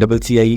CCI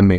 MA،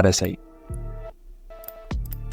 RSI،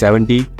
70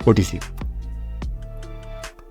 OTC.